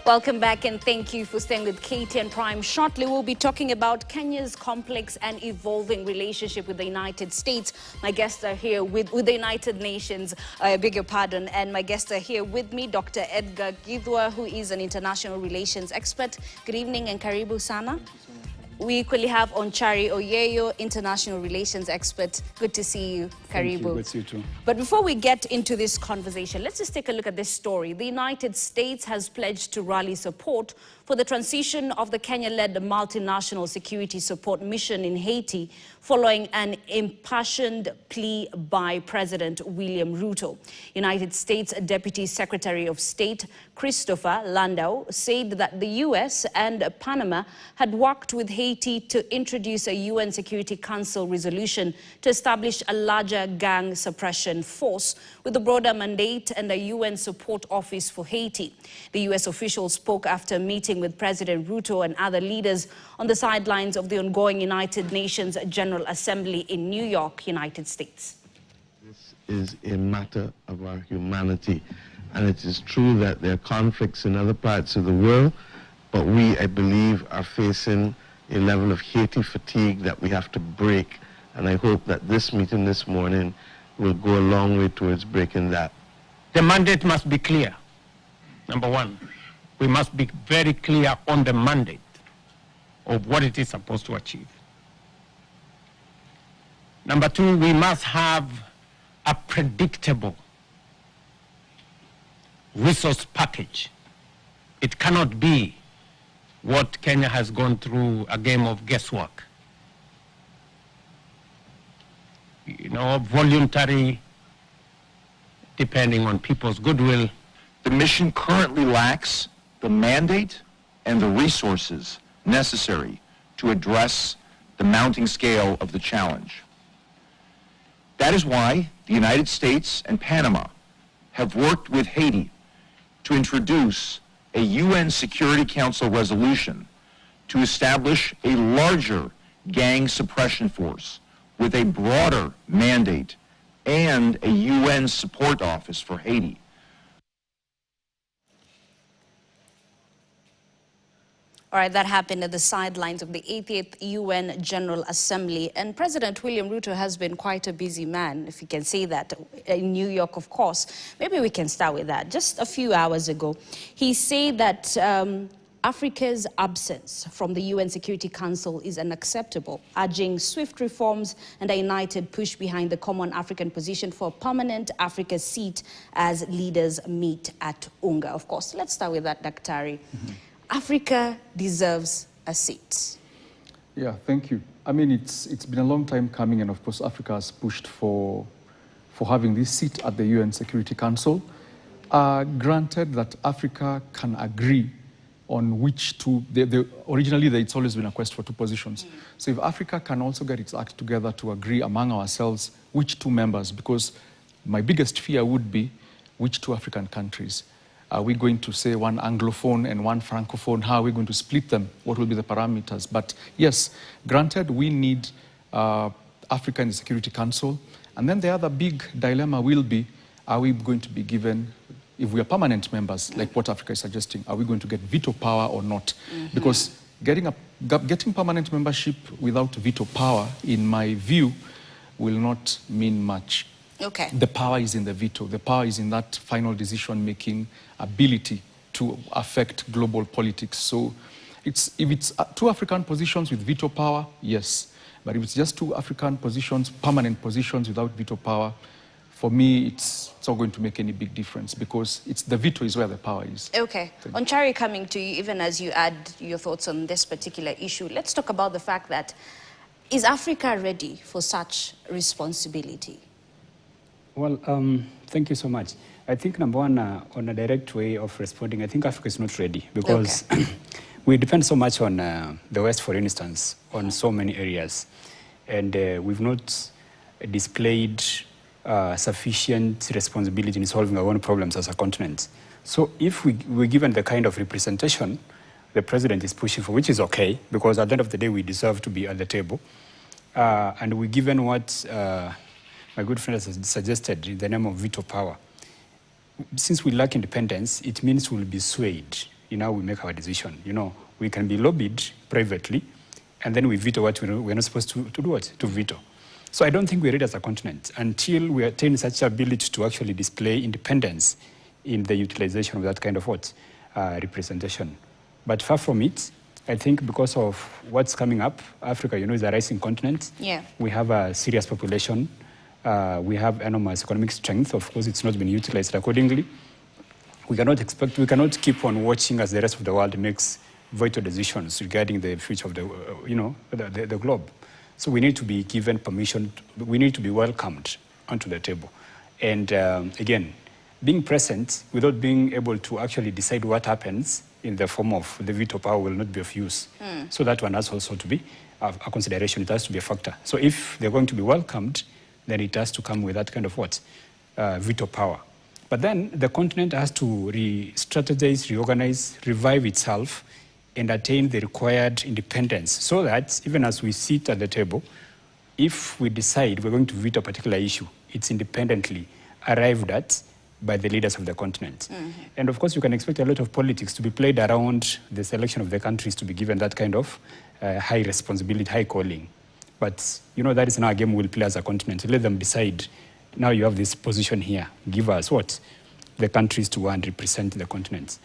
Welcome back and thank you for staying with KTN Prime. Shortly, we'll be talking about Kenya's complex and evolving relationship with the United States. My guests are here with the United Nations, I beg your pardon, and my guests are here with me, Dr. Edgar Githua, who is an international relations expert. Good evening and karibu sana. We equally have Onchari Oyeyo, international relations expert. Good to see you. Karibu. Thank you. Good to see you too. But before we get into this conversation, let's just take a look at this story. The United States has pledged to rally support for the transition of the Kenya-led multinational security support mission in Haiti following an impassioned plea by President William Ruto. United States Deputy Secretary of State Christopher Landau said that the U.S. and Panama had worked with Haiti to introduce a UN Security Council resolution to establish a larger gang suppression force with a broader mandate and a UN support office for Haiti. The U.S. official spoke after meeting with President Ruto and other leaders on the sidelines of the ongoing United Nations General Assembly in New York, United States. This is a matter of our humanity, and it is true that there are conflicts in other parts of the world, but we, I believe, are facing a level of Haiti fatigue that we have to break, and I hope that this meeting this morning will go a long way towards breaking that. The mandate must be clear. Number one, we must be very clear on the mandate of what it is supposed to achieve. Number two, we must have a predictable resource package. It cannot be what Kenya has gone through, a game of guesswork. You know, voluntary, depending on people's goodwill. The mission currently lacks the mandate and the resources necessary to address the mounting scale of the challenge. That is why the United States and Panama have worked with Haiti to introduce a UN Security Council resolution to establish a larger gang suppression force with a broader mandate and a UN support office for Haiti. All right, that happened at the sidelines of the 80th UN General Assembly. And President William Ruto has been quite a busy man, if you can say that, in New York, of course. Maybe we can start with that. Just a few hours ago, he said that Africa's absence from the UN Security Council is unacceptable, urging swift reforms and a united push behind the common African position for a permanent Africa seat as leaders meet at UNGA. Of course, let's start with that, Daktari. Africa deserves a seat. Yeah, thank you. I mean, it's been a long time coming, and of course, Africa has pushed for having this seat at the UN Security Council. Granted that Africa can agree on which two, originally it's always been a quest for two positions. So if Africa can also get its act together to agree among ourselves which two members, because my biggest fear would be which two African countries. Are we going to say one Anglophone and one Francophone? How are we going to split them? What will be the parameters? But yes, granted, we need Africa in the Security Council. And then the other big dilemma will be, are we going to be given, if we are permanent members, like what Africa is suggesting, are we going to get veto power or not? Because getting permanent membership without veto power, in my view, will not mean much. Okay. The power is in the veto. The power is in that final decision-making ability to affect global politics. So if it's two African positions with veto power, yes. But if it's just two African positions, permanent positions without veto power, for me, it's not going to make any big difference because the veto is where the power is. Okay. Onchari, coming to you, even as you add your thoughts on this particular issue, let's talk about the fact that, is Africa ready for such responsibility? Well, thank you so much. I think, number one, on a direct way of responding, I think Africa is not ready because we depend so much on the West, for instance, on so many areas. And we've not displayed sufficient responsibility in solving our own problems as a continent. So if we're given the kind of representation the president is pushing for, which is okay, because at the end of the day, we deserve to be at the table, and we're given what my good friend has suggested in the name of veto power. Since we lack independence, it means we'll be swayed in how we make our decision. You know, we can be lobbied privately, and then we veto what we're not supposed to do what? To veto. So I don't think we're ready as a continent until we attain such ability to actually display independence in the utilization of that kind of representation. But far from it, I think because of what's coming up, Africa, you know, is a rising continent. Yeah. We have a serious population. We have enormous economic strength. Of course, it's not been utilized accordingly. We cannot keep on watching as the rest of the world makes vital decisions regarding the future of the globe. So we need to be given permission. We need to be welcomed onto the table. And again, being present without being able to actually decide what happens in the form of the veto power will not be of use. So that one has also to be a consideration. It has to be a factor. So if they're going to be welcomed, then it has to come with that kind of veto power. But then the continent has to re-strategize, reorganize, revive itself, and attain the required independence so that even as we sit at the table, if we decide we're going to veto a particular issue, it's independently arrived at by the leaders of the continent. And of course, you can expect a lot of politics to be played around the selection of the countries to be given that kind of high responsibility, high calling. But, you know, that is now a game we'll play as a continent. Let them decide, now you have this position here. Give us what? The countries to go and represent the continents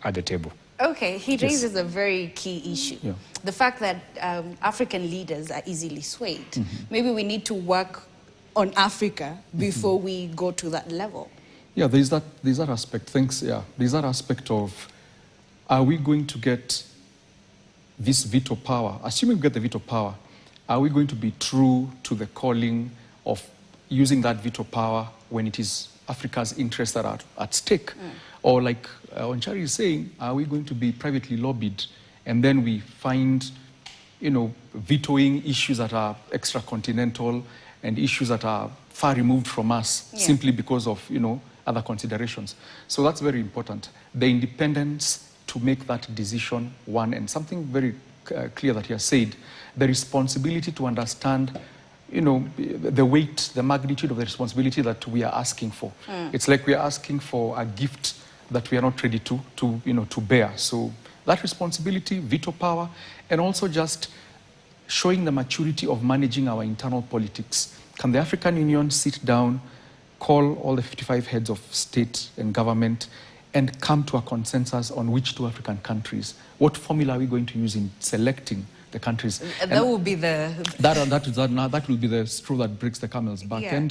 at the table. Okay, he raises a very key issue. Yeah. The fact that African leaders are easily swayed. Maybe we need to work on Africa before we go to that level. Yeah, there's that aspect. Thanks. Yeah, there's that aspect of, are we going to get this veto power? Assuming we get the veto power, are we going to be true to the calling of using that veto power when it is Africa's interests that are at stake? Or like Onchari is saying, are we going to be privately lobbied and then we find, you know, vetoing issues that are extra-continental and issues that are far removed from us simply because of, you know, other considerations. So that's very important. The independence to make that decision, one, and something very clear that he has said, the responsibility to understand, you know, the weight, the magnitude of the responsibility that we are asking for. It's like we are asking for a gift that we are not ready to bear. So that responsibility, veto power, and also just showing the maturity of managing our internal politics. Can the African Union sit down, call all the 55 heads of state and government, and come to a consensus on which two African countries? What formula are we going to use in selecting the countries? That will be the... That will be the straw that breaks the camel's back. Yeah.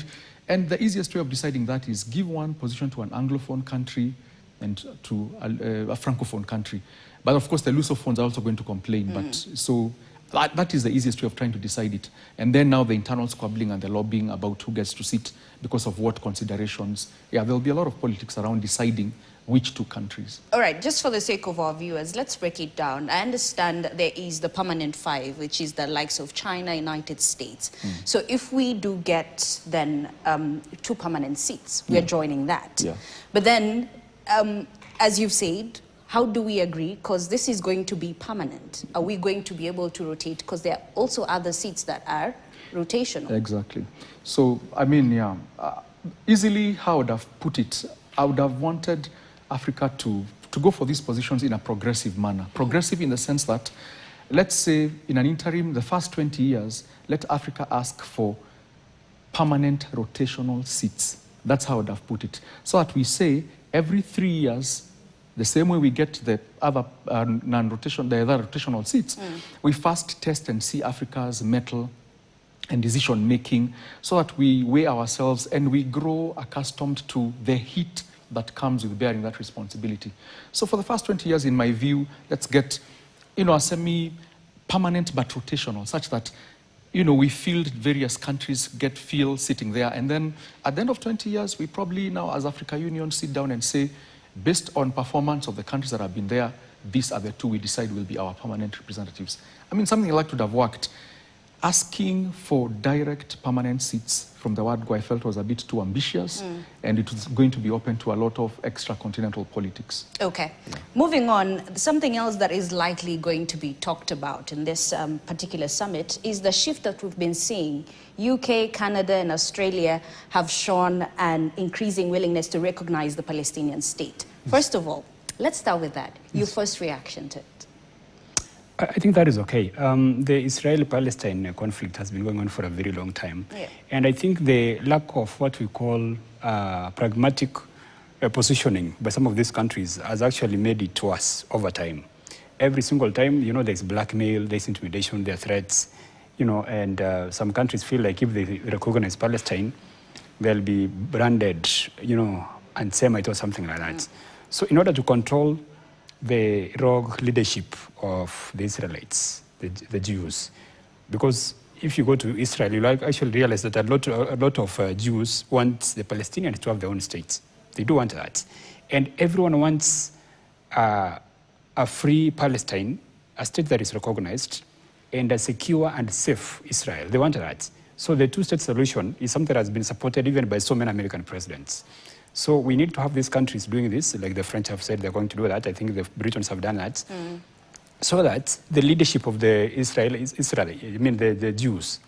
And the easiest way of deciding that is give one position to an Anglophone country and to a Francophone country. But of course, the Lusophones are also going to complain. But so that is the easiest way of trying to decide it. And then now the internal squabbling and the lobbying about who gets to sit because of what considerations. Yeah, there'll be a lot of politics around deciding which two countries. All right, just for the sake of our viewers, let's break it down. I understand there is the permanent five, which is the likes of China, United States. So if we do get then 2 permanent seats, we are joining that. Yeah. But then, as you've said, how do we agree? Because this is going to be permanent. Are we going to be able to rotate? Because there are also other seats that are rotational. Exactly. So, I mean, yeah, easily how I would have put it, I would have wanted Africa to go for these positions in a progressive manner. Progressive in the sense that, let's say, in an interim, the first 20 years, let Africa ask for permanent rotational seats. That's how I would have put it. So that we say, every 3 years, the same way we get the other rotational seats, we first test and see Africa's mettle and decision-making so that we weigh ourselves and we grow accustomed to the heat that comes with bearing that responsibility. So for the first 20 years, in my view, let's get, you know, a semi-permanent but rotational, such that, you know, we field various countries, feel sitting there. And then at the end of 20 years, we probably now, as Africa Union, sit down and say, based on performance of the countries that have been there, these are the 2 we decide will be our permanent representatives. I mean, something like to have worked. Asking for direct permanent seats from the word go, I felt was a bit too ambitious, and it was going to be open to a lot of extra-continental politics. Okay. Yeah. Moving on, something else that is likely going to be talked about in this particular summit is the shift that we've been seeing. UK, Canada, and Australia have shown an increasing willingness to recognize the Palestinian state. First of all, Let's start with that. Your first reaction to it. I think that is okay. The Israeli-Palestine conflict has been going on for a very long time. Yeah. And I think the lack of what we call pragmatic positioning by some of these countries has actually made it worse over time. Every single time, you know, there's blackmail, there's intimidation, there are threats, you know, and some countries feel like if they recognize Palestine, they'll be branded, you know, anti-Semite or something like that. So in order to control the rogue leadership of the Israelites, the Jews, because if you go to Israel, you'll actually realize that a lot of Jews want the Palestinians to have their own state. They do want that. And everyone wants a free Palestine, a state that is recognized, and a secure and safe Israel. They want that. So the two-state solution is something that has been supported even by so many American presidents. So we need to have these countries doing this, like the French have said they're going to do that. I think the Britons have done that. So that the leadership of the the Jews,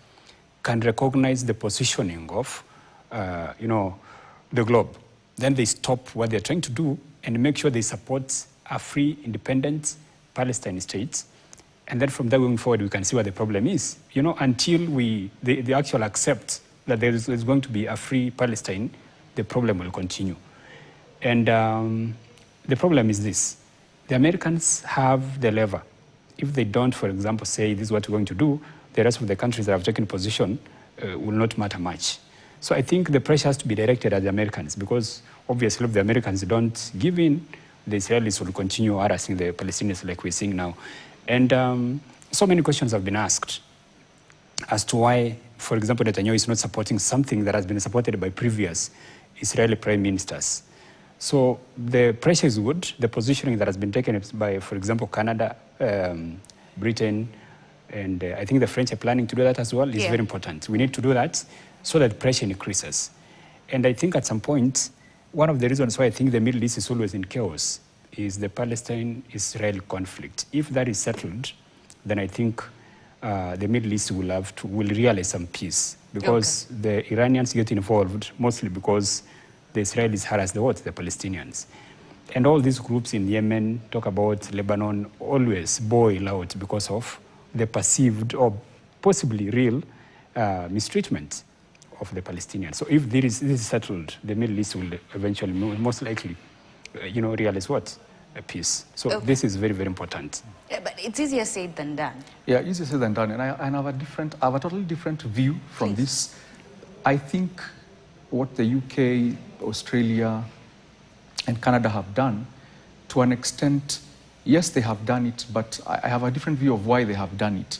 can recognize the positioning of, you know, the globe. Then they stop what they're trying to do and make sure they support a free, independent Palestine state. And then from there going forward, we can see what the problem is. You know, until they actually accept that there's going to be a free Palestine, the problem will continue. And the problem is this. The Americans have the lever. If they don't, for example, say this is what we're going to do, the rest of the countries that have taken position will not matter much. So I think the pressure has to be directed at the Americans, because obviously if the Americans don't give in, the Israelis will continue harassing the Palestinians like we're seeing now. And so many questions have been asked as to why, for example, Netanyahu is not supporting something that has been supported by previous Israeli prime ministers. So the pressure is good. The positioning that has been taken by, for example, Canada, Britain, and I think the French are planning to do that as well, is very important. We need to do that so that pressure increases. And I think at some point, one of the reasons why I think the Middle East is always in chaos is the Palestine-Israel conflict. If that is settled, then I think the Middle East will realize some peace, because the Iranians get involved mostly because the Israelis harass the Palestinians. And all these groups in Yemen, talk about Lebanon, always boil out because of the perceived or possibly real mistreatment of the Palestinians. So if this is settled, the Middle East will eventually, most likely, you know, realize what? A peace. So this is very, very important. Yeah, but it's easier said than done. Yeah, easier said than done. And I have a totally different view from this. I think what the UK, Australia, and Canada have done, to an extent, yes, they have done it, but I have a different view of why they have done it.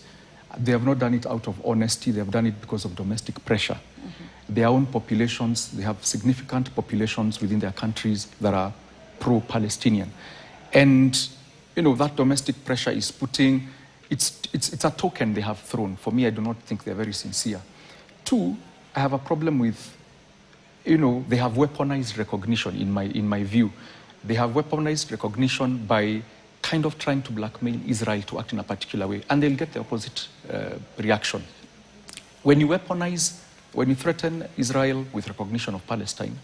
They have not done it out of honesty. They have done it because of domestic pressure. Their own populations, they have significant populations within their countries that are pro-Palestinian. And, you know, that domestic pressure is putting, it's a token they have thrown. For me, I do not think they're very sincere. Two, I have a problem with, you know, they have weaponized recognition in my view. They have weaponized recognition by kind of trying to blackmail Israel to act in a particular way, and they'll get the opposite reaction. When you threaten Israel with recognition of Palestine,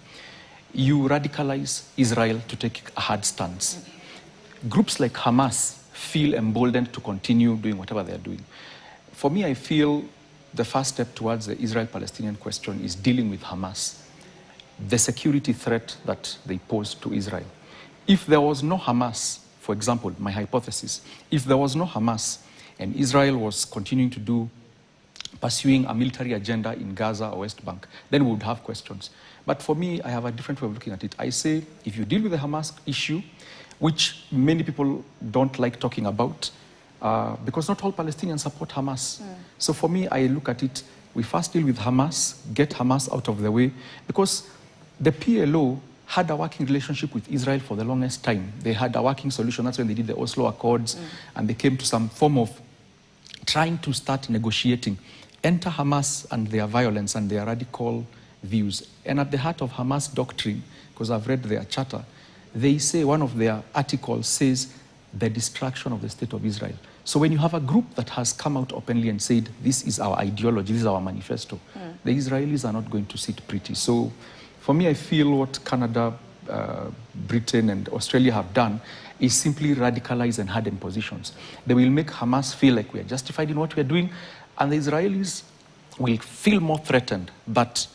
you radicalize Israel to take a hard stance. Groups like Hamas feel emboldened to continue doing whatever they're doing. For me, I feel the first step towards the Israel-Palestinian question is dealing with Hamas, the security threat that they pose to Israel. If there was no Hamas, for example, my hypothesis, if there was no Hamas and Israel was continuing to pursuing a military agenda in Gaza or West Bank, then we would have questions. But for me, I have a different way of looking at it. I say, if you deal with the Hamas issue, which many people don't like talking about, because not all Palestinians support Hamas. So for me, I look at it, we first deal with Hamas, get Hamas out of the way, because the PLO had a working relationship with Israel for the longest time. They had a working solution. That's when they did the Oslo Accords, and they came to some form of trying to start negotiating. Enter Hamas and their violence and their radical views. And at the heart of Hamas doctrine, because I've read their charter, they say, one of their articles says, the destruction of the state of Israel. So when you have a group that has come out openly and said, this is our ideology, this is our manifesto, the Israelis are not going to sit pretty. So for me, I feel what Canada Britain and Australia have done is simply radicalize and harden positions. They will make Hamas feel like we are justified in what we are doing, and the Israelis will feel more threatened. But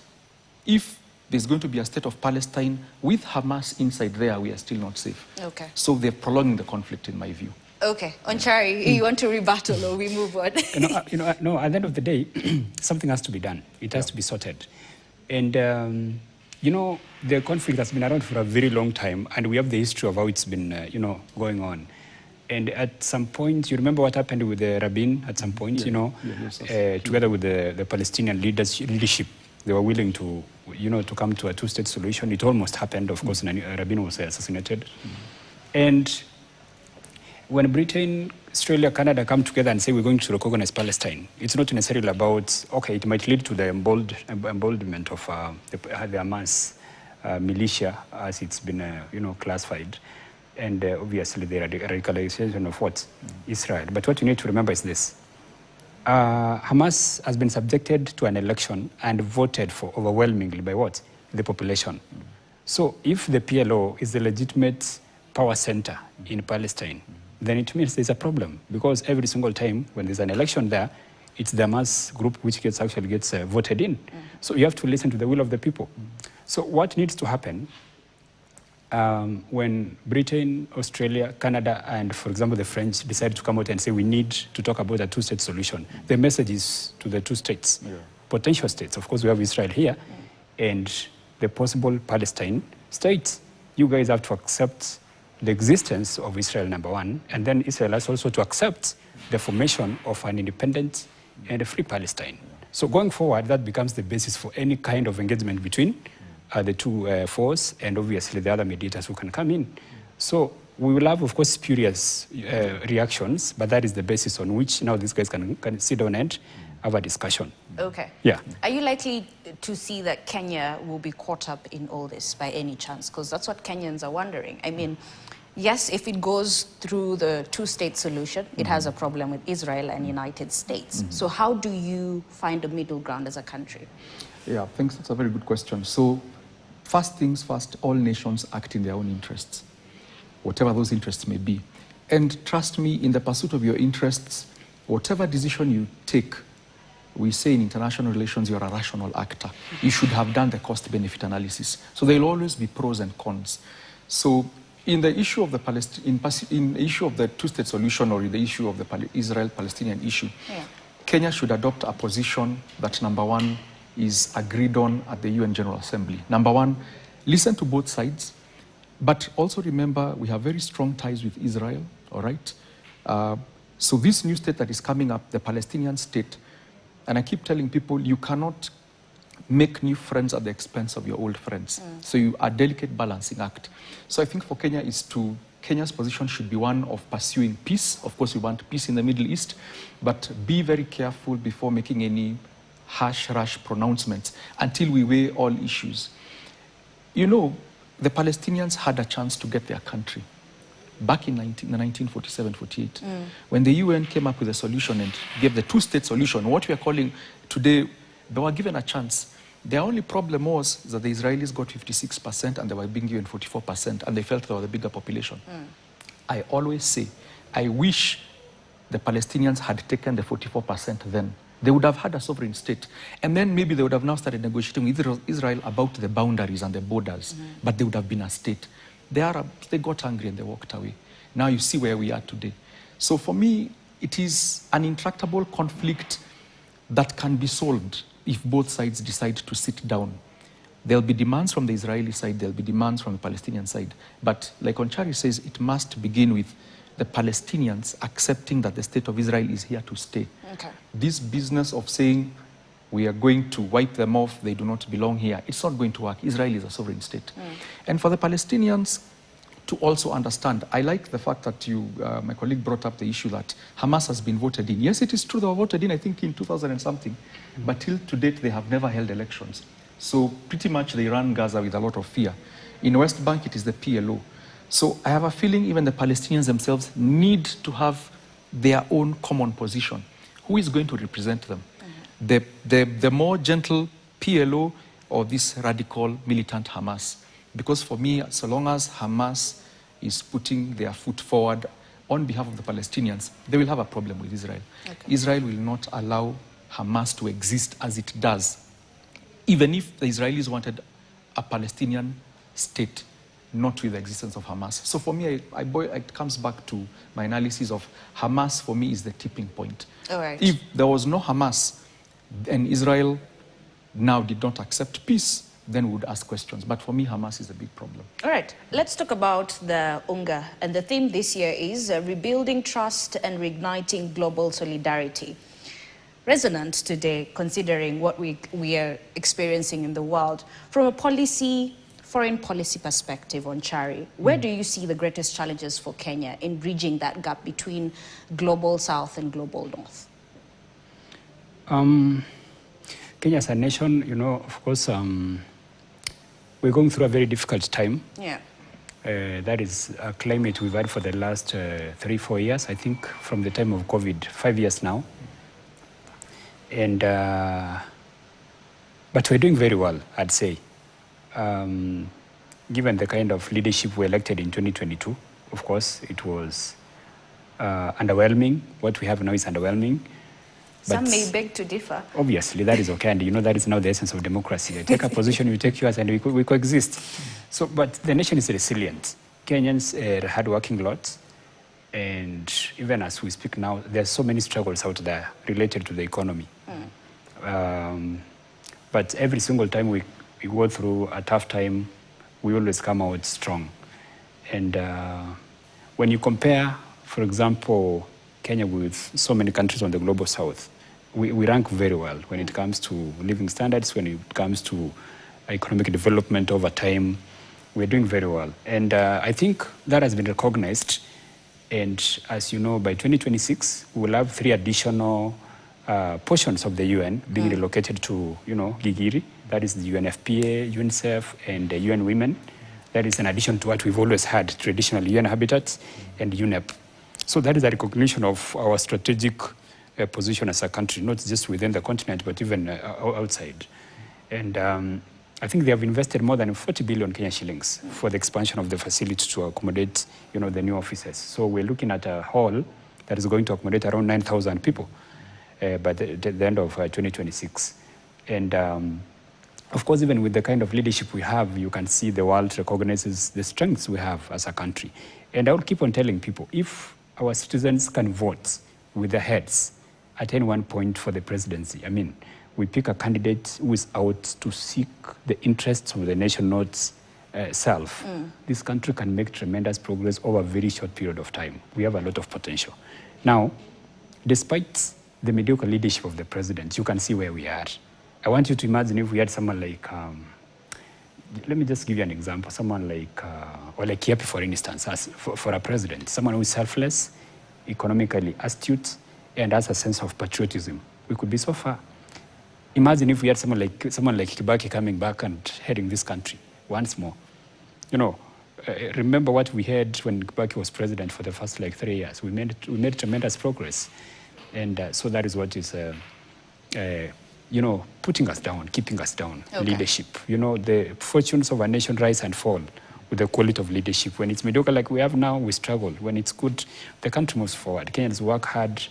if there's going to be a state of Palestine with Hamas inside there, we are still not safe. Okay. So they're prolonging the conflict, in my view. Okay. Onchari, you want to rebuttal or we move on? No, at the end of the day, something has to be done. It has to be sorted. And, the conflict has been around for a very long time, and we have the history of how it's been, going on. And at some point, you remember what happened with the Rabin at some point, together with the Palestinian leadership. They were willing to, to come to a two-state solution. It almost happened, of course, and Rabin was assassinated. And when Britain, Australia, Canada come together and say we're going to recognize Palestine, it's not necessarily about, okay, it might lead to the emboldenment of the Hamas militia, as it's been, classified, and obviously the radicalization of what? Israel. But what you need to remember is this. Hamas has been subjected to an election and voted for overwhelmingly by what? The population. So if the PLO is the legitimate power center in Palestine, then it means there's a problem, because every single time when there's an election there, it's the Hamas group which gets voted in. So you have to listen to the will of the people. So what needs to happen when Britain, Australia, Canada, and, for example, the French decide to come out and say we need to talk about a two-state solution, the message is to the two states, potential states. Of course, we have Israel here, and the possible Palestine state. You guys have to accept the existence of Israel, number one, and then Israel has also to accept the formation of an independent and a free Palestine. So going forward, that becomes the basis for any kind of engagement between the two forces and obviously the other mediators who can come in. So we will have, of course, spurious reactions, but that is the basis on which now these guys can sit down and have a discussion. Okay. Yeah. Are you likely to see that Kenya will be caught up in all this by any chance? Because that's what Kenyans are wondering. I mean, yes, if it goes through the two-state solution, it has a problem with Israel and United States. So how do you find a middle ground as a country? Yeah, thanks. That's a very good question. So first things first, all nations act in their own interests, whatever those interests may be. And trust me, in the pursuit of your interests, whatever decision you take, we say in international relations, you're a rational actor. You should have done the cost-benefit analysis. So there will always be pros and cons. So in the issue of the in the issue of the two-state solution, or in the issue of the Israel-Palestinian issue, Kenya should adopt a position that, number one, is agreed on at the UN General Assembly. Number one, listen to both sides, but also remember we have very strong ties with Israel, all right? So this new state that is coming up, the Palestinian state, and I keep telling people, you cannot make new friends at the expense of your old friends. So you are a delicate balancing act. So I think for Kenya Kenya's position should be one of pursuing peace. Of course, we want peace in the Middle East, but be very careful before making any rash pronouncements until we weigh all issues. You know, the Palestinians had a chance to get their country back in 1947-48, when the UN came up with a solution and gave the two-state solution, what we are calling today, they were given a chance. Their only problem was that the Israelis got 56% and they were being given 44%, and they felt they were the bigger population. I always say, I wish the Palestinians had taken the 44% then. They would have had a sovereign state. And then maybe they would have now started negotiating with Israel about the boundaries and the borders, but they would have been a state. The Arabs, they got angry and they walked away. Now you see where we are today. So for me, it is an intractable conflict that can be solved if both sides decide to sit down. There'll be demands from the Israeli side, there'll be demands from the Palestinian side. But like Onchari says, it must begin with the Palestinians accepting that the state of Israel is here to stay. Okay. This business of saying we are going to wipe them off, they do not belong here, it's not going to work. Israel is a sovereign state. And for the Palestinians to also understand, I like the fact that my colleague brought up the issue that Hamas has been voted in. Yes, it is true they were voted in, I think in 2000 and something, but till to date they have never held elections. So pretty much they run Gaza with a lot of fear. In West Bank, it is the PLO. So I have a feeling even the Palestinians themselves need to have their own common position. Who is going to represent them? The more gentle PLO or this radical militant Hamas? Because for me, so long as Hamas is putting their foot forward on behalf of the Palestinians, they will have a problem with Israel. Okay. Israel will not allow Hamas to exist as it does. Even if the Israelis wanted a Palestinian state, not with the existence of Hamas. So for me, it comes back to my analysis of Hamas, for me, is the tipping point. All right. If there was no Hamas and Israel now did not accept peace, then we would ask questions. But for me, Hamas is a big problem. All right, let's talk about the UNGA. And the theme this year is rebuilding trust and reigniting global solidarity. Resonant today, considering what we are experiencing in the world. From a foreign policy perspective on Chari, where do you see the greatest challenges for Kenya in bridging that gap between global south and global north? Kenya as a nation, you know, of course, we're going through a very difficult time. Yeah. That is a climate we've had for the last 3-4 years, I think, from the time of COVID, 5 years now. And, but we're doing very well, I'd say. Given the kind of leadership we elected in 2022, of course, it was underwhelming. What we have now is underwhelming. Some may beg to differ. Obviously, that is okay. And you know, that is now the essence of democracy. I take a position, you take yours, and we coexist. So, but the nation is resilient. Kenyans are hardworking lots. And even as we speak now, there's so many struggles out there related to the economy. But every single time we go through a tough time, we always come out strong. And when you compare, for example, Kenya with so many countries on the global south, we rank very well when it comes to living standards, when it comes to economic development over time. We're doing very well. And I think that has been recognized. And as you know, by 2026, we will have 3 additional portions of the UN being relocated to, you know, Gigiri. That is the UNFPA, UNICEF, and the UN Women. That is in addition to what we've always had, traditional UN Habitats and UNEP. So that is a recognition of our strategic position as a country, not just within the continent, but even outside. And I think they have invested more than 40 billion Kenya shillings for the expansion of the facility to accommodate, you know, the new offices. So we're looking at a hall that is going to accommodate around 9,000 people by the end of 2026. And of course, even with the kind of leadership we have, you can see the world recognizes the strengths we have as a country. And I will keep on telling people, if our citizens can vote with their heads at any one point for the presidency, I mean, we pick a candidate who is out to seek the interests of the nation, not self. This country can make tremendous progress over a very short period of time. We have a lot of potential. Now, despite the mediocre leadership of the president, you can see where we are. I want you to imagine if we had someone like, let me just give you an example, someone like, or like Kiapi, for instance, for a president, someone who is selfless, economically astute, and has a sense of patriotism. We could be so far. Imagine if we had someone like Kibaki coming back and heading this country once more. You know, remember what we had when Kibaki was president for the first 3 years. We made tremendous progress. And so that is what is, you know, putting us down, keeping us down, leadership. You know, the fortunes of a nation rise and fall with the quality of leadership. When it's mediocre like we have now, we struggle. When it's good, the country moves forward. Kenyans work hard.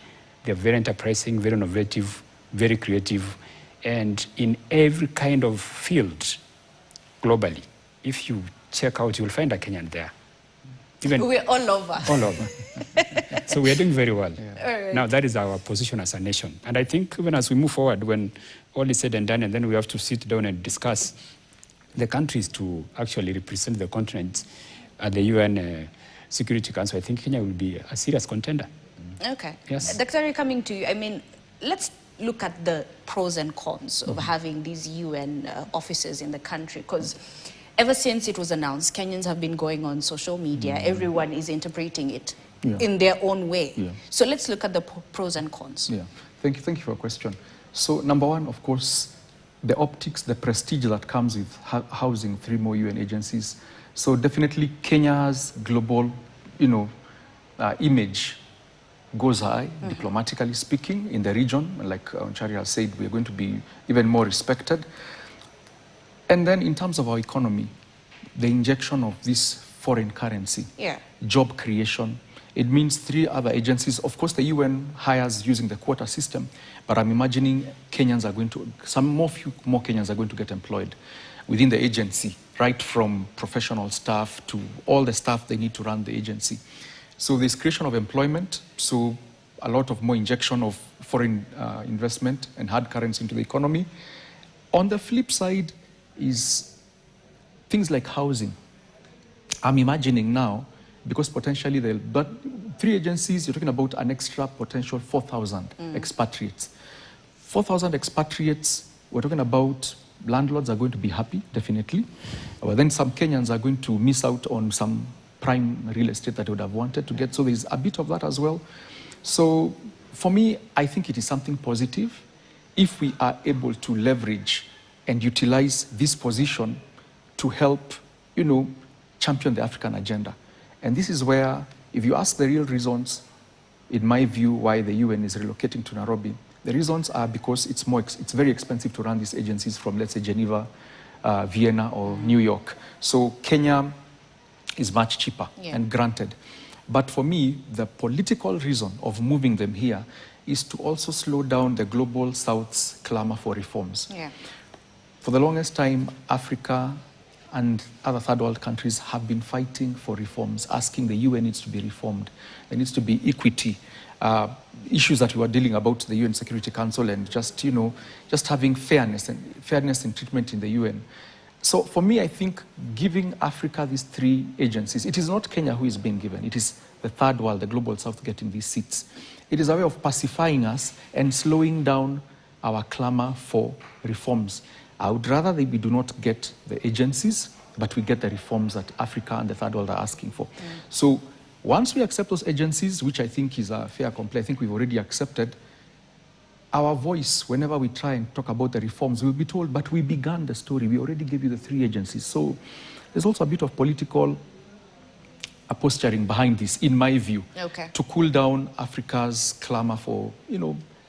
They're very enterprising, very innovative, very creative. And in every kind of field globally, if you check out, you'll find a Kenyan there. We're all over. All over. So we are doing very well. Yeah. Right. Now, that is our position as a nation. And I think even as we move forward, when all is said and done, and then we have to sit down and discuss the countries to actually represent the continent at the UN Security Council, I think Kenya will be a serious contender. Okay. Yes. Dr. coming to you, I mean, let's look at the pros and cons of having these UN offices in the country, because ever since it was announced, Kenyans have been going on social media. Everyone is interpreting it in their own way. Yeah. So let's look at the pros and cons. Yeah, thank you for your question. So number one, of course, the optics, the prestige that comes with housing 3 more UN agencies. So definitely Kenya's global, you know, image goes high, diplomatically speaking, in the region. Like Chari has said, we're going to be even more respected. And then in terms of our economy, the injection of this foreign currency, Yeah. job creation. It means 3 other agencies. Of course, the UN hires using the quota system, but I'm imagining Kenyans are going to, few more Kenyans are going to get employed within the agency, right from professional staff to all the staff they need to run the agency. So there's creation of employment, so a lot of more injection of foreign investment and hard currency into the economy. On the flip side is things like housing. I'm imagining now, because potentially but 3 agencies, you're talking about an extra potential 4,000 expatriates. 4,000 expatriates, we're talking about landlords are going to be happy, definitely. But then some Kenyans are going to miss out on some prime real estate that they would have wanted to get. So there's a bit of that as well. So for me, I think it is something positive if we are able to leverage and utilize this position to help, champion the African agenda. And this is where, if you ask the real reasons, in my view, why the UN is relocating to Nairobi, the reasons are because it's very expensive to run these agencies from, let's say, Geneva, Vienna, or New York. So Kenya is much cheaper, and granted. But for me, the political reason of moving them here is to also slow down the global South's clamor for reforms. Yeah. For the longest time, Africa and other third world countries have been fighting for reforms, asking the UN needs to be reformed. There needs to be equity. Issues that we were dealing about the UN Security Council and just having fairness in treatment in the UN. So for me, I think giving Africa these 3 agencies, it is not Kenya who is being given, it is the third world, the global South getting these seats. It is a way of pacifying us and slowing down our clamor for reforms. I would rather we do not get the agencies, but we get the reforms that Africa and the third world are asking for. So once we accept those agencies, which I think is a fair complaint, I think we've already accepted, our voice, whenever we try and talk about the reforms, we'll be told, but we began the story. We already gave you the 3 agencies. So there's also a bit of political posturing behind this, in my view, to cool down Africa's clamor for,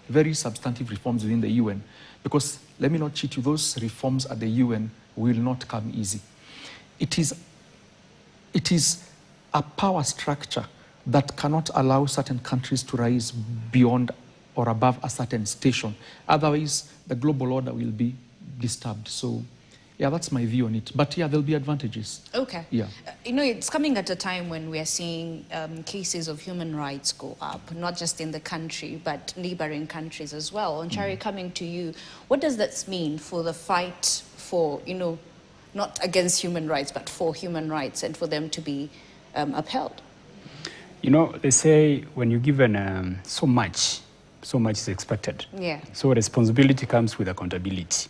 very substantive reforms within the UN. Because, let me not cheat you, those reforms at the UN will not come easy. It is a power structure that cannot allow certain countries to rise beyond or above a certain station. Otherwise, the global order will be disturbed. So, yeah, that's my view on it. But yeah, there'll be advantages. Okay. Yeah. It's coming at a time when we are seeing cases of human rights go up, not just in the country, but neighboring countries as well. And Chari, coming to you, what does that mean for the fight for, not against human rights, but for human rights and for them to be upheld? They say when you're given so much is expected. Yeah. So responsibility comes with accountability.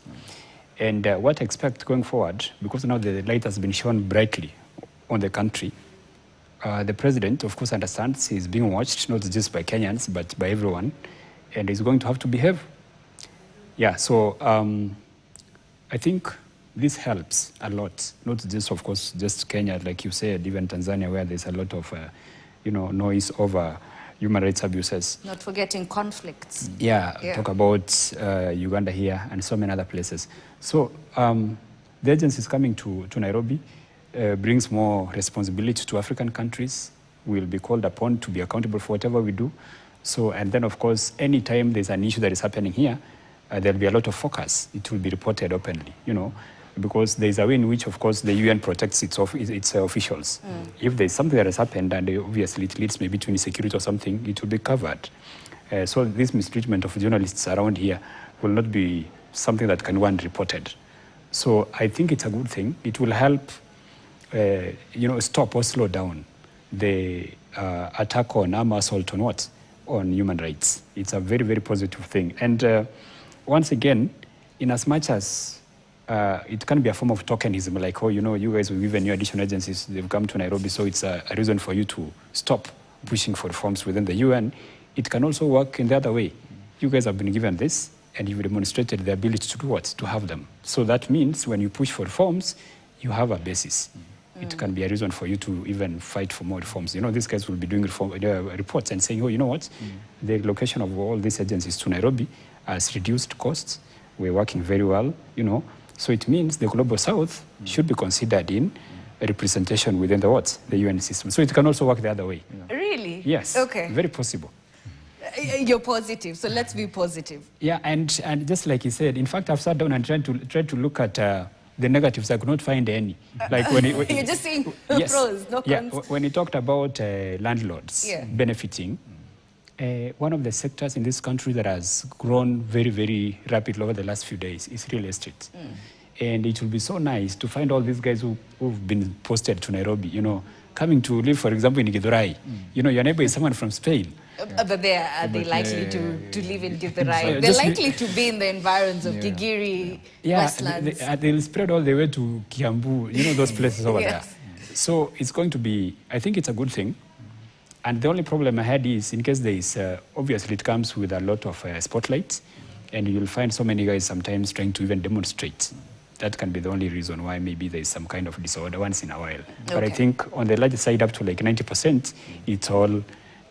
And what I expect going forward, because now the light has been shone brightly on the country, the president, of course, understands he's being watched, not just by Kenyans, but by everyone, and he's going to have to behave. Yeah, so I think this helps a lot, not just, of course, just Kenya, like you said, even Tanzania, where there's a lot of, noise over human rights abuses. Not forgetting conflicts. Yeah. Talk about Uganda here and so many other places. So the agency is coming to Nairobi, brings more responsibility to African countries. We'll be called upon to be accountable for whatever we do. So, and then of course, anytime there's an issue that is happening here, there'll be a lot of focus. It will be reported openly, because there's a way in which, of course, the UN protects its officials. If there's something that has happened and obviously it leads maybe to insecurity or something, it will be covered. So this mistreatment of journalists around here will not be something that can go unreported. So I think it's a good thing. It will help, stop or slow down the attack on armed assault on what? On human rights. It's a very, very positive thing. And once again, in as much as it can be a form of tokenism, like, you guys will give new additional agencies, they've come to Nairobi, so it's a reason for you to stop pushing for reforms within the UN. It can also work in the other way. You guys have been given this, and you've demonstrated the ability to do what? To have them. So that means when you push for reforms, you have a basis. It can be a reason for you to even fight for more reforms. These guys will be doing reports and saying, the location of all these agencies to Nairobi has reduced costs. We're working very well, So it means the Global South should be considered in a representation within the UN system. So it can also work the other way. Really? Yes. Okay. Very possible. You're positive, so let's be positive. Yeah, and just like he said, in fact, I've sat down and tried to look at the negatives. I could not find any. Like when You're just seeing yes, pros, no cons. When he talked about landlords benefiting, one of the sectors in this country that has grown very, very rapidly over the last few days is real estate. And it will be so nice to find all these guys who've been posted to Nairobi, you know, coming to live, for example, in Githurai. You know, your neighbor is someone from Spain. But are they likely to live in Githurai? They're likely to be in the environs of Gigiri, Westlands. They'll spread all the way to Kiambu, you know, those places over there. So it's going to be, I think it's a good thing. And the only problem I had is, in case there is, obviously it comes with a lot of spotlight, and you'll find so many guys sometimes trying to even demonstrate. That can be the only reason why maybe there is some kind of disorder once in a while. But I think on the larger side, up to like 90%, it's all,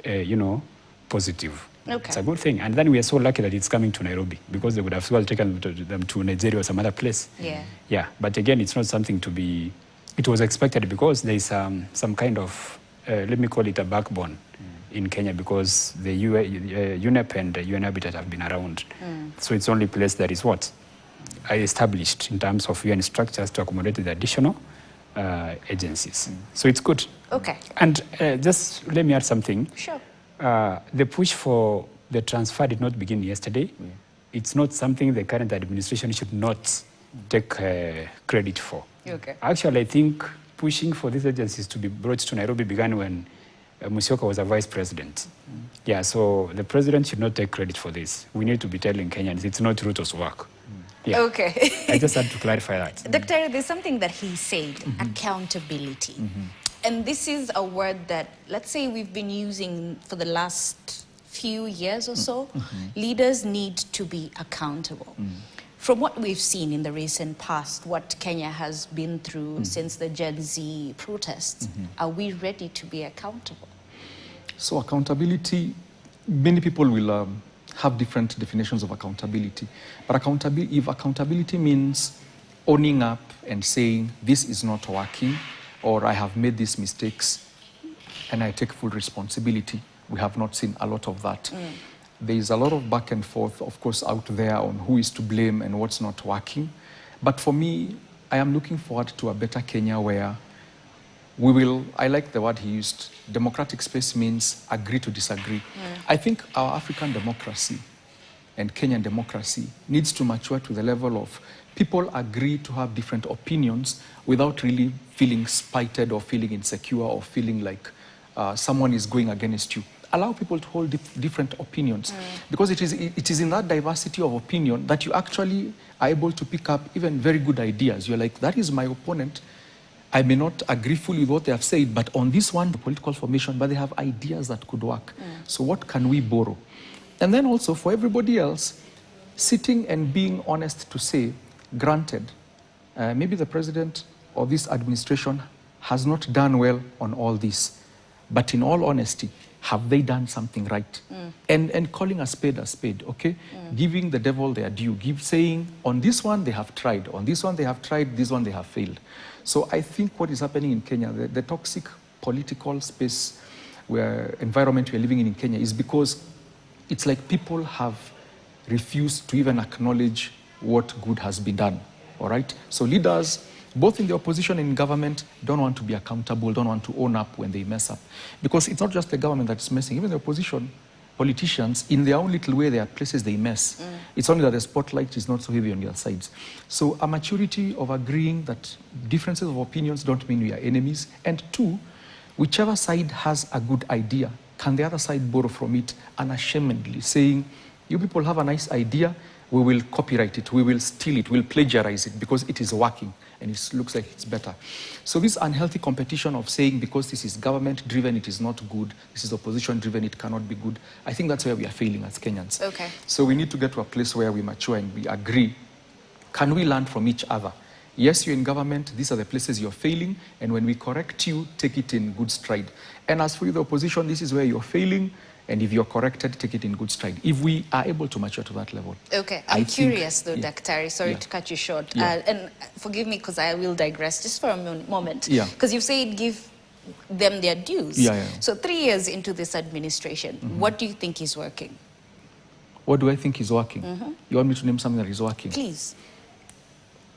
you know, positive. It's a good thing. And then we are so lucky that it's coming to Nairobi, because they would have well taken them to Nigeria or some other place. Yeah. But again, it's not something to be, it was expected because there is some kind of, let me call it a backbone in Kenya, because the UNEP and the UN Habitat have been around. So it's the only place that is what? Established in terms of UN structures to accommodate the additional agencies. So it's good. Okay. And just let me add something. Sure. The push for the transfer did not begin yesterday. It's not something the current administration should not take credit for. Okay. Actually, I think pushing for these agencies to be brought to Nairobi began when Musyoka was a vice president. Yeah, so the president should not take credit for this. We need to be telling Kenyans it's not Ruto's work. Yeah. Okay. I just had to clarify that. Dr. There's something that he said, accountability. And this is a word that, let's say, we've been using for the last few years or so. Leaders need to be accountable. From what we've seen in the recent past, what Kenya has been through since the Gen Z protests, are we ready to be accountable? So accountability, many people will have different definitions of accountability. But if accountability means owning up and saying, this is not working, or I have made these mistakes, and I take full responsibility, we have not seen a lot of that. There is a lot of back and forth, of course, out there on who is to blame and what's not working. But for me, I am looking forward to a better Kenya where we will, I like the word he used, democratic space means agree to disagree. I think our African democracy and Kenyan democracy needs to mature to the level of people agree to have different opinions without really feeling spited or feeling insecure or feeling like someone is going against you. Allow people to hold different opinions, because it is in that diversity of opinion that you actually are able to pick up even very good ideas. You're like, that is my opponent. I may not agree fully with what they have said, but on this one, the political formation, but they have ideas that could work. So what can we borrow? And then also for everybody else, sitting and being honest to say, granted, maybe the president or this administration has not done well on all this, but in all honesty, have they done something right? And calling a spade, okay? Giving the devil their due, saying, on this one they have tried, on this one they have tried, this one they have failed. So I think what is happening in Kenya, the toxic political space environment we're living in Kenya is because it's like people have refused to even acknowledge what good has been done, all right? So leaders, both in the opposition and in government, don't want to be accountable, don't want to own up when they mess up. Because it's not just the government that's messing, even the opposition, politicians, in their own little way, there are places they mess. It's only that the spotlight is not so heavy on their sides. So a maturity of agreeing that differences of opinions don't mean we are enemies. And two, whichever side has a good idea, can the other side borrow from it unashamedly, saying, you people have a nice idea, we will copyright it, we will steal it, we'll plagiarize it because it is working and it looks like it's better. So this unhealthy competition of saying because this is government-driven, it is not good, this is opposition-driven, it cannot be good, I think that's where we are failing as Kenyans. Okay. So we need to get to a place where we mature and we agree. Can we learn from each other? Yes, you're in government, these are the places you're failing, and when we correct you, take it in good stride. And as for you, the opposition, this is where you're failing, And if you're corrected, take it in good stride. If we are able to mature to that level. Okay, I'm curious though, yeah. Daktari, sorry to cut you short. Yeah. And forgive me because I will digress just for a moment. Yeah. Because you said give them their dues. Yeah, yeah. So 3 years into this administration, what do you think is working? What do I think is working? You want me to name something that is working? Please.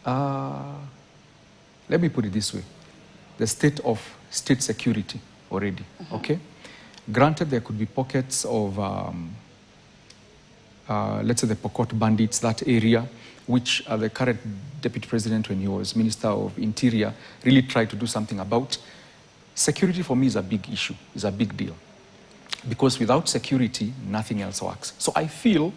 Let me put it this way. The state of state security already, okay? Granted, there could be pockets of, let's say the Pokot bandits, that area, which the current deputy president, when he was Minister of Interior, really tried to do something about. Security for me is a big issue, is a big deal. Because without security, nothing else works. So I feel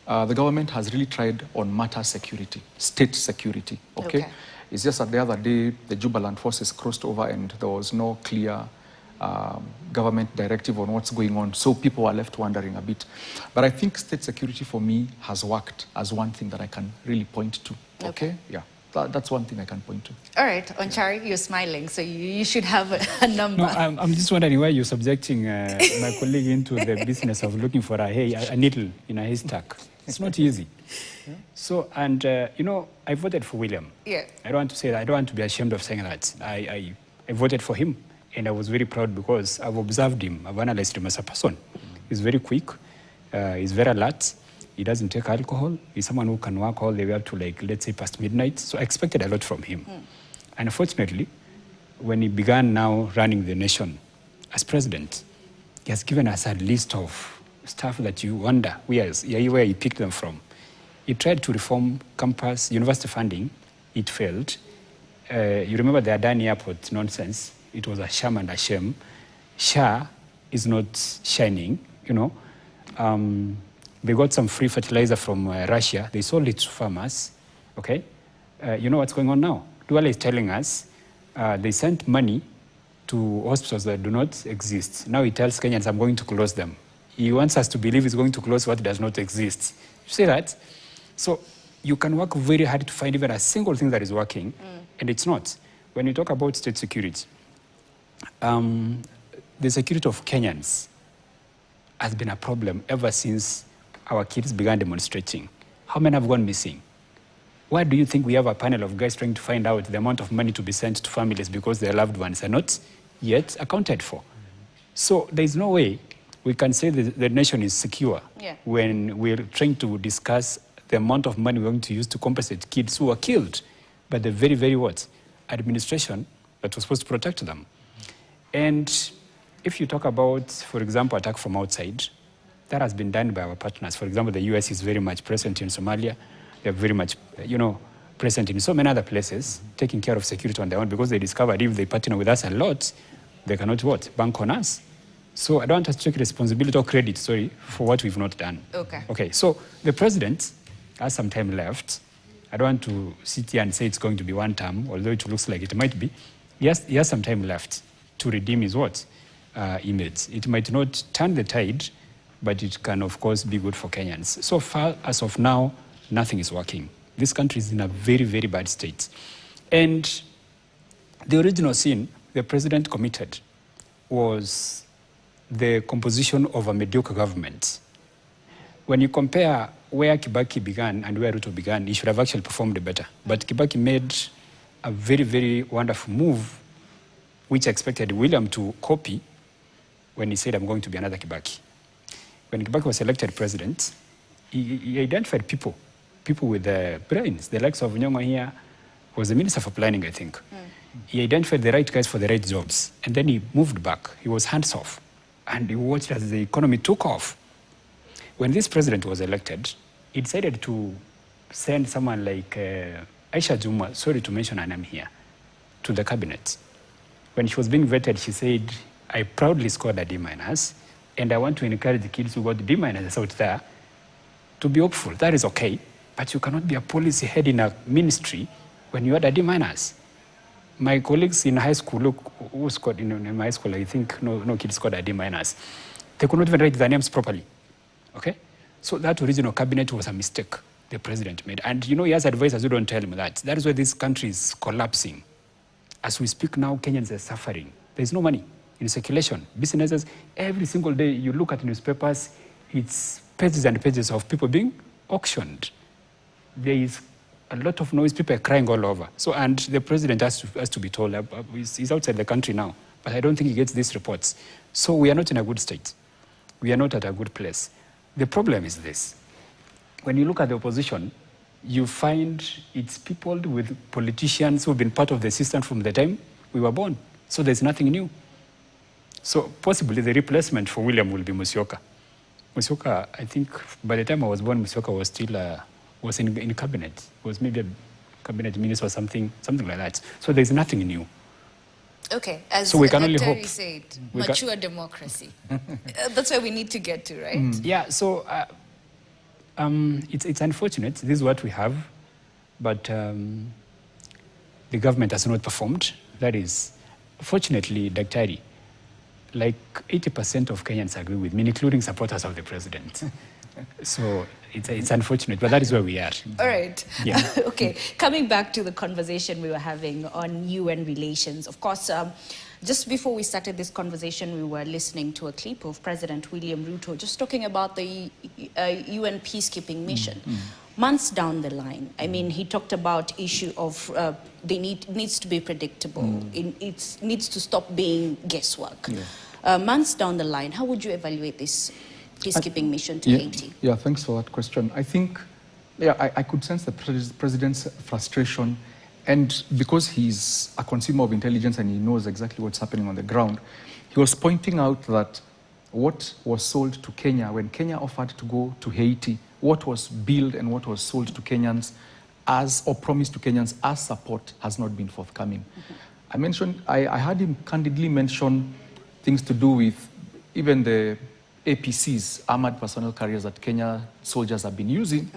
the government has really tried on matter security, state security, okay? It's just that the other day, the Jubaland forces crossed over and there was no clear government directive on what's going on. So people are left wondering a bit. But I think state security for me has worked as one thing that I can really point to, okay? Yeah, that's one thing I can point to. All right, Onchari, you're smiling, so you should have a number. No, I'm just wondering why you're subjecting my colleague into the business of looking for a needle in a haystack. It's not easy. Yeah. So, and you know, I voted for William. Yeah. I don't want to say that. I don't want to be ashamed of saying that. I voted for him, and I was very proud because I've observed him. I've analyzed him as a person. He's very quick. He's very alert. He doesn't take alcohol. He's someone who can work all the way up to, like, let's say, past midnight. So I expected a lot from him. And unfortunately, when he began now running the nation as president, he has given us a list of stuff that you wonder where he picked them from. He tried to reform campus, university funding. It failed. You remember the Adani Airport nonsense. It was a sham and a shame. Shah is not shining, you know. They got some free fertilizer from Russia. They sold it to farmers, okay? You know what's going on now? Duale is telling us they sent money to hospitals that do not exist. Now he tells Kenyans, I'm going to close them. He wants us to believe he's going to close what does not exist. You see that? So you can work very hard to find even a single thing that is working, and it's not. When you talk about state security, the security of Kenyans has been a problem ever since our kids began demonstrating. How many have gone missing? Why do you think we have a panel of guys trying to find out the amount of money to be sent to families because their loved ones are not yet accounted for? So there's no way we can say the nation is secure when we're trying to discuss the amount of money we're going to use to compensate kids who were killed by the very, very administration that was supposed to protect them. And if you talk about, for example, attack from outside, that has been done by our partners. For example, the US is very much present in Somalia. They're very much, you know, present in so many other places, taking care of security on their own because they discovered if they partner with us a lot, they cannot bank on us. So I don't want us to take responsibility or credit, for what we've not done. Okay, so the president has some time left. I don't want to sit here and say it's going to be one term, although it looks like it might be. He has some time left to redeem his image. It might not turn the tide, but it can, of course, be good for Kenyans. So far, as of now, nothing is working. This country is in a very, very bad state. And the original sin the president committed was the composition of a mediocre government. When you compare where Kibaki began and where Ruto began, he should have actually performed better. But Kibaki made a very, very wonderful move, which I expected William to copy when he said, I'm going to be another Kibaki. When Kibaki was elected president, he identified people with brains. The likes of Nyong'o here was the Minister for Planning, I think. He identified the right guys for the right jobs. And then he moved back. He was hands-off. And he watched as the economy took off. When this president was elected, he decided to send someone like Aisha Juma, sorry to mention her name here, to the cabinet. When she was being vetted, she said, I proudly scored a D-, and I want to encourage the kids who got D- out there to be hopeful. That is okay, but you cannot be a policy head in a ministry when you had a D-. My colleagues in high school, look, who scored in my high school, I think no kids scored a D-. They could not even write their names properly, okay? So that original cabinet was a mistake the president made. And you know, he has advisors who don't tell him that. That is why this country is collapsing. As we speak now, Kenyans are suffering. There's no money. in circulation. Businesses, every single day you look at newspapers, it's pages and pages of people being auctioned. There is a lot of noise, people are crying all over. So, and the president has to be told, he's outside the country now, but I don't think he gets these reports. So we are not in a good state. We are not at a good place. The problem is this. When you look at the opposition, you find it's peopled with politicians who've been part of the system from the time we were born. So there's nothing new. So possibly the replacement for William will be Musyoka. Musyoka, I think by the time I was born, Musyoka was still was in cabinet. Was maybe a cabinet minister or something like that. So there's nothing new. Okay, as so we can only Terry hope. said, mature democracy. That's where we need to get to, right? Yeah, so it's unfortunate. This is what we have, but the government has not performed. That is, fortunately, Daktari, like 80% of Kenyans agree with me, including supporters of the president. So it's unfortunate, but that is where we are. All right. Yeah. Okay, coming back to the conversation we were having on UN relations. Of course, just before we started this conversation, we were listening to a clip of President William Ruto just talking about the UN peacekeeping mission. Months down the line, I mean, he talked about issue of needs to be predictable. It needs to stop being guesswork. Yeah. Months down the line, how would you evaluate this peacekeeping mission to Haiti? Yeah, thanks for that question. I think, I could sense the president's frustration, and because he's a consumer of intelligence and he knows exactly what's happening on the ground, he was pointing out that what was sold to Kenya, when Kenya offered to go to Haiti, what was billed and what was sold to Kenyans or promised to Kenyans as support has not been forthcoming. I heard him candidly mention things to do with even the APCs, armored personnel carriers that Kenya soldiers have been using,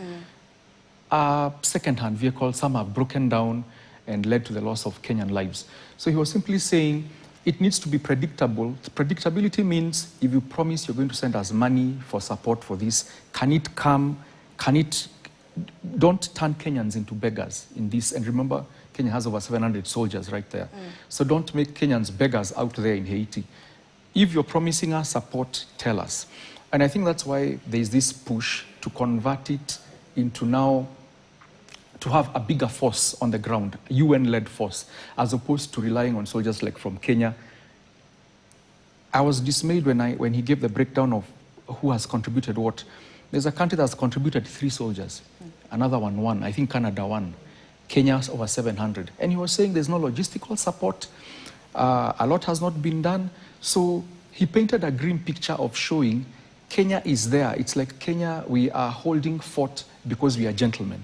second-hand vehicles. Some have broken down and led to the loss of Kenyan lives. So he was simply saying it needs to be predictable. Predictability means if you promise you're going to send us money for support for this, can it come, don't turn Kenyans into beggars in this. And remember, Kenya has over 700 soldiers right there. So don't make Kenyans beggars out there in Haiti. If you're promising us support, tell us. And I think that's why there's this push to convert it into now to have a bigger force on the ground, a UN-led force, as opposed to relying on soldiers like from Kenya. I was dismayed when he gave the breakdown of who has contributed what. There's a country that's contributed 3 soldiers, another one, I think Canada 1, Kenya's over 700. And he was saying there's no logistical support, a lot has not been done. So he painted a grim picture of showing Kenya is there. It's like Kenya, we are holding fort because we are gentlemen.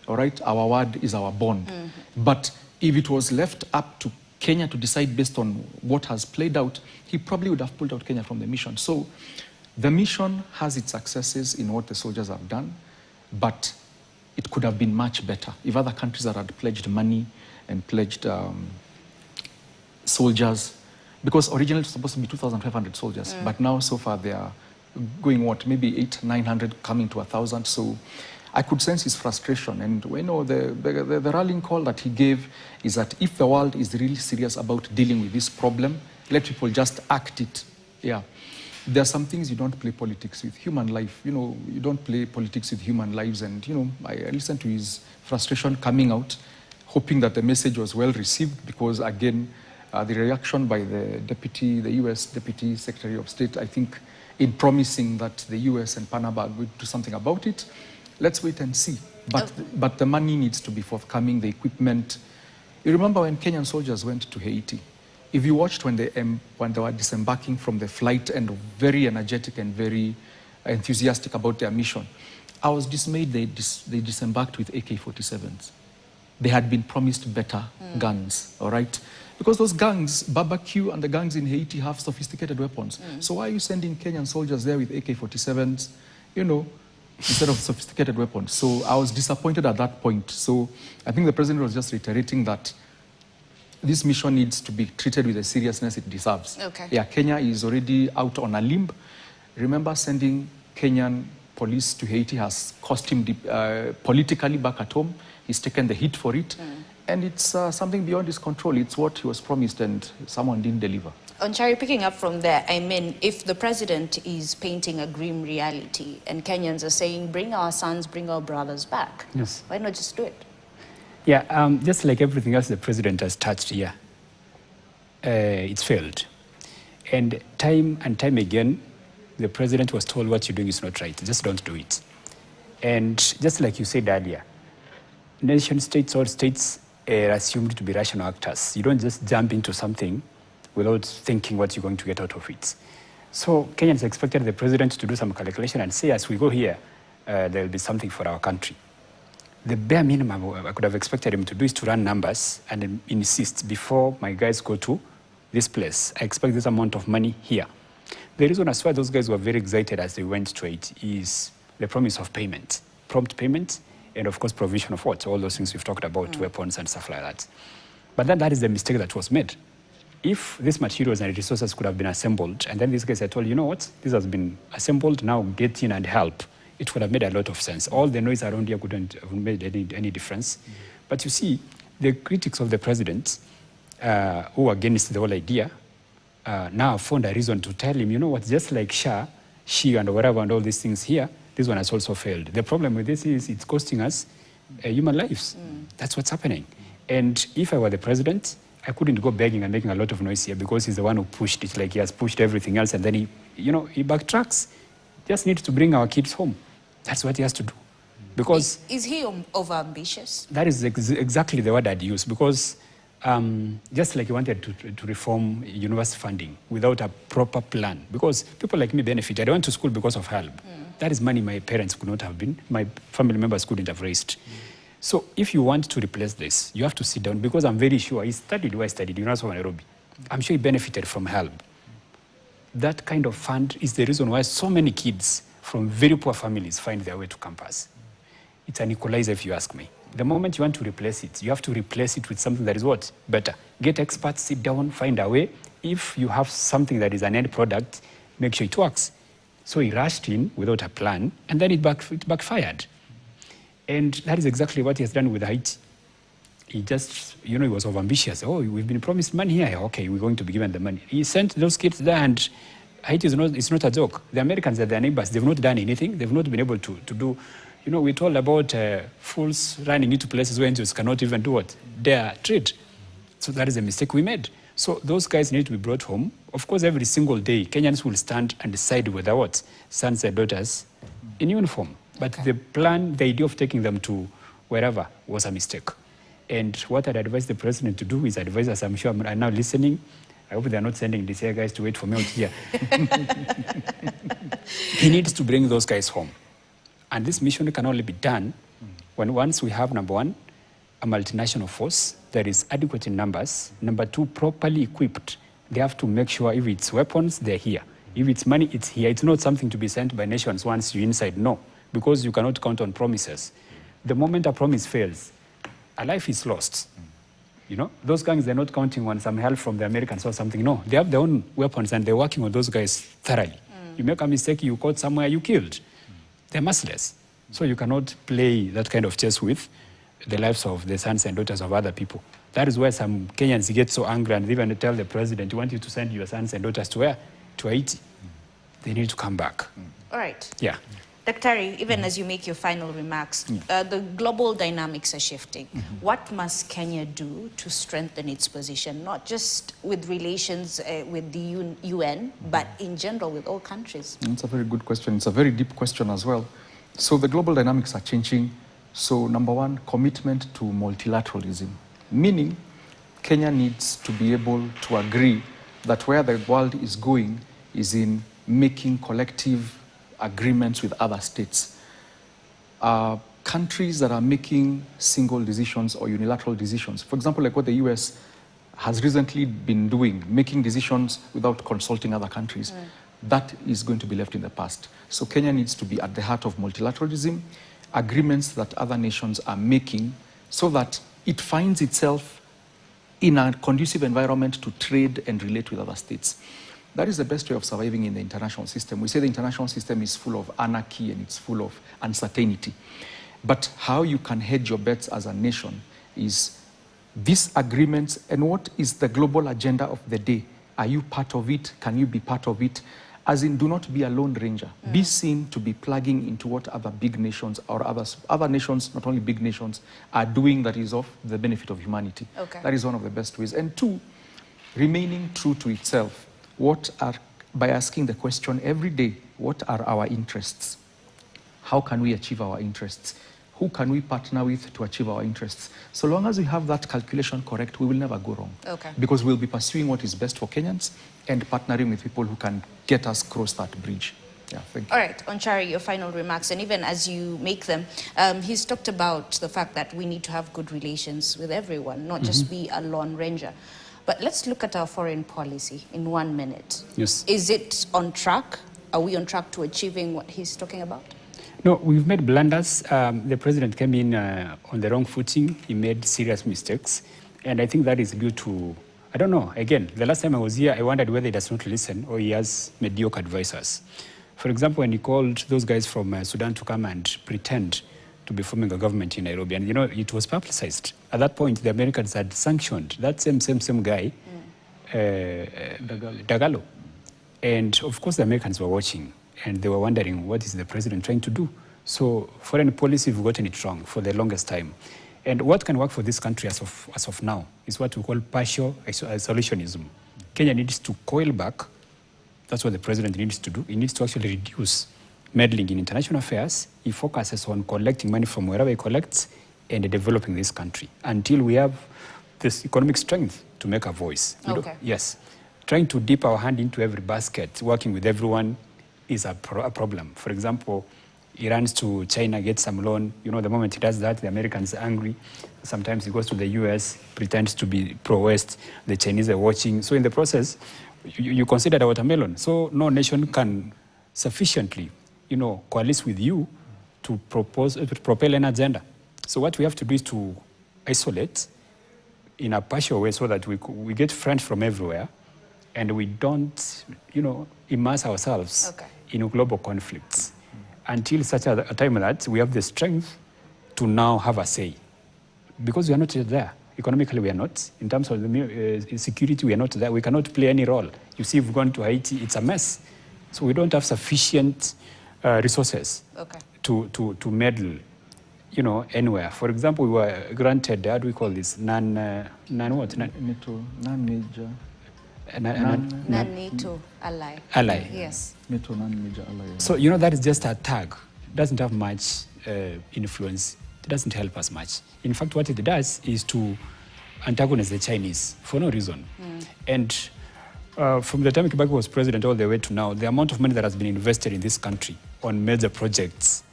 All right? Our word is our bond. But if it was left up to Kenya to decide based on what has played out, he probably would have pulled out Kenya from the mission. So the mission has its successes in what the soldiers have done, but it could have been much better if other countries that had pledged money and pledged soldiers, because originally it was supposed to be 2,500 soldiers, but now so far they are going maybe 800-900 coming to 1,000. So I could sense his frustration, and the rallying call that he gave is that if the world is really serious about dealing with this problem, let people just act it. Yeah, there are some things you don't play politics with. Human life, you don't play politics with human lives, and I listened to his frustration coming out, hoping that the message was well received, because again, the reaction by the U.S. Deputy Secretary of State, I think, in promising that the U.S. and Panama are going to do something about it. Let's wait and see. But the money needs to be forthcoming, the equipment. You remember when Kenyan soldiers went to Haiti? If you watched when they were disembarking from the flight and very energetic and very enthusiastic about their mission, I was dismayed they disembarked with AK-47s. They had been promised better guns, all right? Because those gangs, Barbecue and the gangs in Haiti, have sophisticated weapons. So why are you sending Kenyan soldiers there with AK-47s, instead of sophisticated weapons? So I was disappointed at that point. So I think the president was just reiterating that this mission needs to be treated with the seriousness it deserves. Okay. Yeah, Kenya is already out on a limb. Remember, sending Kenyan police to Haiti has cost him politically back at home. He's taken the hit for it. And it's something beyond his control. It's what he was promised, and someone didn't deliver. on Chari, picking up from there, I mean, if the president is painting a grim reality and Kenyans are saying, bring our sons, bring our brothers back, yes, why not just do it? Yeah, just like everything else the president has touched here, it's failed. And time again, the president was told what you're doing is not right, just don't do it. And just like you said earlier, nation states or states are assumed to be rational actors. You don't just jump into something without thinking what you're going to get out of it. So Kenyans expected the president to do some calculation and say, as we go here, there will be something for our country. The bare minimum I could have expected him to do is to run numbers and insist, before my guys go to this place, I expect this amount of money here. The reason as why those guys were very excited as they went to it is the promise of payment, prompt payment, and of course provision of what? All those things we've talked about, weapons and stuff like that. But then that is the mistake that was made. If these materials and resources could have been assembled, and then these guys had told, you know what, this has been assembled, now get in and help, it would have made a lot of sense. All the noise around here couldn't have made any difference. But you see, the critics of the president, who are against the whole idea, now found a reason to tell him, you know what, just like Shah, She and whatever and all these things here, this one has also failed. The problem with this is it's costing us human lives. That's what's happening. And if I were the president, I couldn't go begging and making a lot of noise here because he's the one who pushed it, like he has pushed everything else, and then he backtracks. Just need to bring our kids home. That's what he has to do. Because is he overambitious? that is exactly the word I'd use, because just like he wanted to reform university funding without a proper plan, because people like me benefited. I went to school because of help. That is money my parents could not have been, my family members couldn't have raised. So if you want to replace this, you have to sit down, because I'm very sure he studied where I studied, University of Nairobi. I'm sure he benefited from help. That kind of fund is the reason why so many kids from very poor families find their way to campus. It's an equalizer, if you ask me. The moment you want to replace it, you have to replace it with something that is what? Better. Get experts, sit down, find a way. If you have something that is an end product, make sure it works. So he rushed in without a plan, and then it backfired. And that is exactly what he has done with Haiti. He just, he was overambitious. Oh, we've been promised money here. Okay, we're going to be given the money. He sent those kids there, and Haiti it's not a joke. The Americans are their neighbors. They've not done anything. They've not been able to do. We're told about fools running into places where NGOs cannot even do what? Their trade. So that is a mistake we made. So those guys need to be brought home. Of course, every single day, Kenyans will stand and decide whether what? Sons and daughters in uniform. But the plan, the idea of taking them to wherever was a mistake. And what I'd advise the president to do is advise us, I'm sure are now listening. I hope they're not sending these guys to wait for me out here. He needs to bring those guys home. And this mission can only be done when once we have, number one, a multinational force that is adequate in numbers. Number two, properly equipped. They have to make sure if it's weapons, they're here. If it's money, it's here. It's not something to be sent by nations once you're inside. No, because you cannot count on promises. The moment a promise fails, a life is lost. Those gangs, they're not counting on some help from the Americans or something. No, they have their own weapons and they're working on those guys thoroughly. You make a mistake, you caught somewhere, you killed. They're merciless. So you cannot play that kind of chess with the lives of the sons and daughters of other people. That is where some Kenyans get so angry and even tell the president, we want you to send your sons and daughters to where? To Haiti. They need to come back. All right. Yeah. Daktari, even as you make your final remarks, the global dynamics are shifting. What must Kenya do to strengthen its position, not just with relations with the UN, but in general with all countries? It's a very good question. It's a very deep question as well. So the global dynamics are changing. So number one, commitment to multilateralism, meaning Kenya needs to be able to agree that where the world is going is in making collective agreements with other states. Countries that are making single decisions or unilateral decisions, for example, like what the US has recently been doing, making decisions without consulting other countries, that is going to be left in the past. So Kenya needs to be at the heart of multilateralism, agreements that other nations are making so that it finds itself in a conducive environment to trade and relate with other states. That is the best way of surviving in the international system. We say the international system is full of anarchy and it's full of uncertainty. But how you can hedge your bets as a nation is these agreements and what is the global agenda of the day. Are you part of it? Can you be part of it? As in, do not be a lone ranger. Be seen to be plugging into what other big nations or other nations, not only big nations, are doing that is of the benefit of humanity. Okay. That is one of the best ways. And two, remaining true to itself. By asking the question every day, what are our interests? How can we achieve our interests? Who can we partner with to achieve our interests? So long as we have that calculation correct, we will never go wrong. Okay. Because we'll be pursuing what is best for Kenyans and partnering with people who can get us across that bridge. Yeah, thank you. All right, Onchari, your final remarks, and even as you make them, he's talked about the fact that we need to have good relations with everyone, not just be a lone ranger. But let's look at our foreign policy in 1 minute. Yes. Is it on track? Are we on track to achieving what he's talking about? No, we've made blunders. The president came in on the wrong footing. He made serious mistakes. And I think that is due to, I don't know, again, the last time I was here, I wondered whether he does not listen or he has mediocre advisors. For example, when he called those guys from Sudan to come and pretend to be forming a government in Nairobi, and it was publicized. At that point, the Americans had sanctioned that same guy, Dagalo. And of course, the Americans were watching. And they were wondering, what is the president trying to do? So foreign policy, we've gotten it wrong for the longest time. And what can work for this country as of now is what we call partial isolationism. Kenya needs to coil back. That's what the president needs to do. He needs to actually reduce meddling in international affairs. He focuses on collecting money from wherever he collects and developing this country until we have this economic strength to make a voice. Okay. Yes. Trying to dip our hand into every basket, working with everyone, is a problem. For example, he runs to China, gets some loan. The moment he does that, the Americans are angry. Sometimes he goes to the US, pretends to be pro-West. The Chinese are watching. So in the process, you consider a watermelon. So no nation can sufficiently, coalesce with you to propel an agenda. So what we have to do is to isolate in a partial way so that we get friends from everywhere and we don't, immerse ourselves in global conflicts until such a time that we have the strength to now have a say. Because we are not there. Economically, we are not. In terms of the security, we are not there. We cannot play any role. You see, we've gone to Haiti, it's a mess. So we don't have sufficient resources to meddle, anywhere. For example, we were granted, how do we call this? Non-major. Non-NATO ally. Ally. Yes. NATO non-major ally. So, that is just a tag. It doesn't have much influence. It doesn't help us much. In fact, what it does is to antagonize the Chinese for no reason. And from the time Kibaki was president all the way to now, the amount of money that has been invested in this country on major projects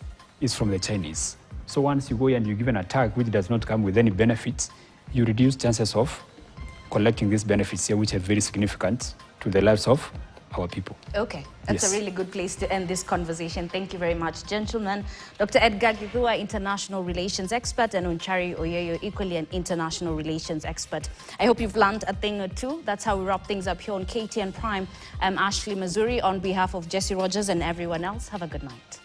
is from the Chinese. So once you go and you give an attack which does not come with any benefits, you reduce chances of collecting these benefits here, which are very significant to the lives of our people. Okay, that's a really good place to end this conversation. Thank you very much, gentlemen. Dr. Edgar Githua, international relations expert, and Onchari Oyeyo, equally an international relations expert. I hope you've learned a thing or two. That's how we wrap things up here on KTN Prime. I'm Ashley Mazuri on behalf of Jesse Rogers and everyone else. Have a good night.